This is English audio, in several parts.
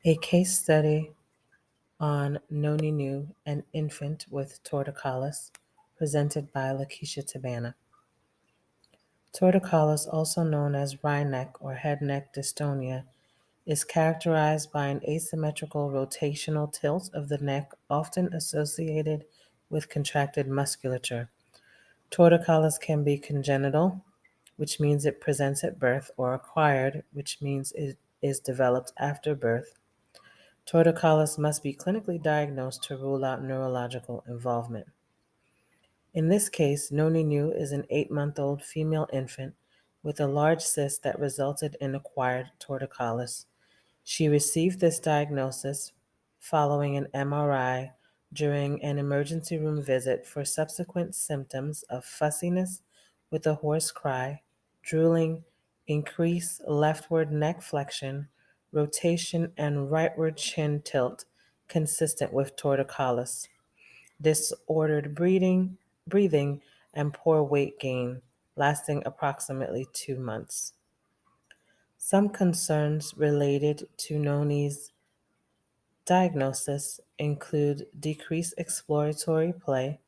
A case study on Noni, an infant with torticollis, presented by Lakeisha Tabana. Torticollis, also known as wry neck or head neck dystonia, is characterized by an asymmetrical rotational tilt of the neck, often associated with contracted musculature. Torticollis can be congenital, which means it presents at birth, or acquired, which means it is developed after birth. Torticollis must be clinically diagnosed to rule out neurological involvement. In this case, Noni is an 8-month-old female infant with a large cyst that resulted in acquired torticollis. She received this diagnosis following an MRI during an emergency room visit for subsequent symptoms of fussiness with a hoarse cry, drooling, increased leftward neck flexion, rotation, and rightward chin tilt consistent with torticollis, disordered breathing, and poor weight gain, lasting approximately 2 months. Some concerns related to Noni's diagnosis include decreased exploratory play,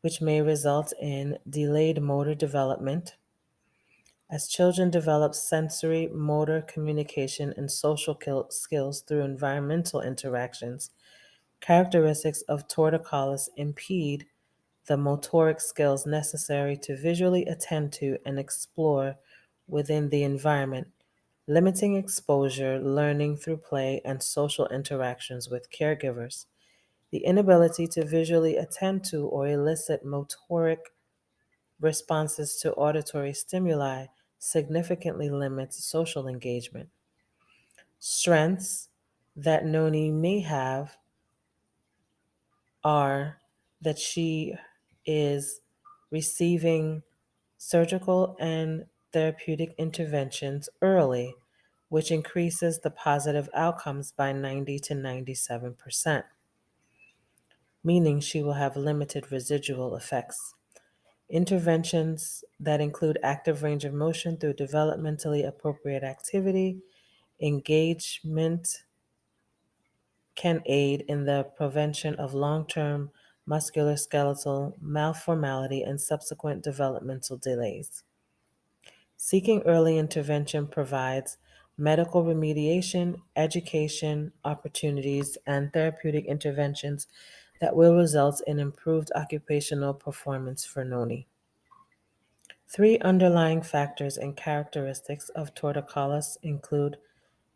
which may result in delayed motor development. As children develop sensory, motor, communication, and social skills through environmental interactions, characteristics of torticollis impede the motoric skills necessary to visually attend to and explore within the environment, limiting exposure, learning through play, and social interactions with caregivers. The inability to visually attend to or elicit motoric responses to auditory stimuli significantly limits social engagement. Strengths that Noni may have are that she is receiving surgical and therapeutic interventions early, which increases the positive outcomes by 90 to 97%, meaning she will have limited residual effects. Interventions that include active range of motion through developmentally appropriate activity, engagement can aid in the prevention of long-term musculoskeletal malformality and subsequent developmental delays. Seeking early intervention provides medical remediation, education opportunities, and therapeutic interventions that will result in improved occupational performance for Noni. 3 underlying factors and characteristics of torticollis include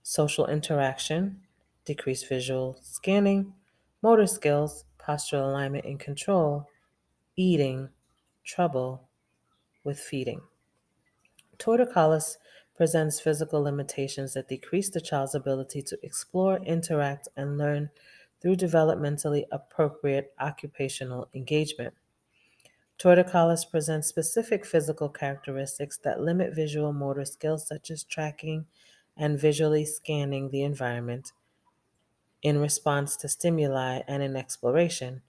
social interaction, decreased visual scanning, motor skills, postural alignment and control, eating, trouble with feeding. Torticollis presents physical limitations that decrease the child's ability to explore, interact, and learn through developmentally appropriate occupational engagement. Torticollis presents specific physical characteristics that limit visual motor skills such as tracking and visually scanning the environment in response to stimuli and in exploration.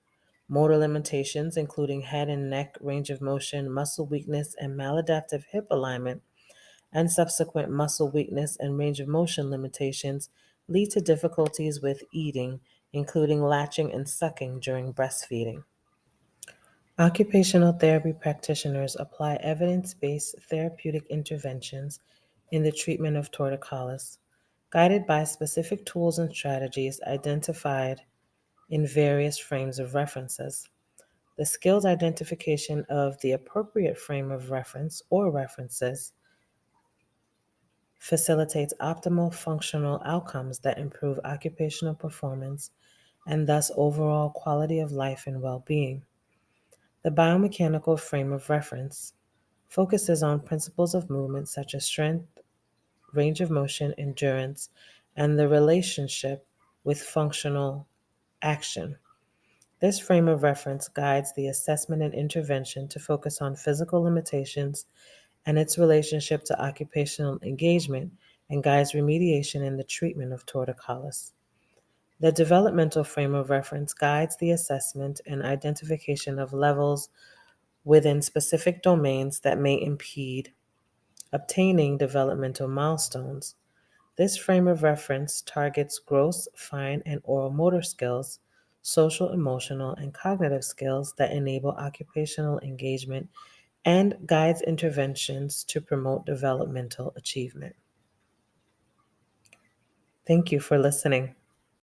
Motor limitations, including head and neck range of motion, muscle weakness, and maladaptive hip alignment, and subsequent muscle weakness and range of motion limitations, lead to difficulties with eating, including latching and sucking during breastfeeding. Occupational therapy practitioners apply evidence-based therapeutic interventions in the treatment of torticollis, guided by specific tools and strategies identified in various frames of references. The skilled identification of the appropriate frame of reference or references facilitates optimal functional outcomes that improve occupational performance and thus overall quality of life and well-being. The biomechanical frame of reference focuses on principles of movement such as strength, range of motion, endurance, and the relationship with functional action. This frame of reference guides the assessment and intervention to focus on physical limitations and its relationship to occupational engagement, and guides remediation in the treatment of torticollis. The developmental frame of reference guides the assessment and identification of levels within specific domains that may impede obtaining developmental milestones. This frame of reference targets gross, fine, and oral motor skills, social, emotional, and cognitive skills that enable occupational engagement and guides interventions to promote developmental achievement. Thank you for listening.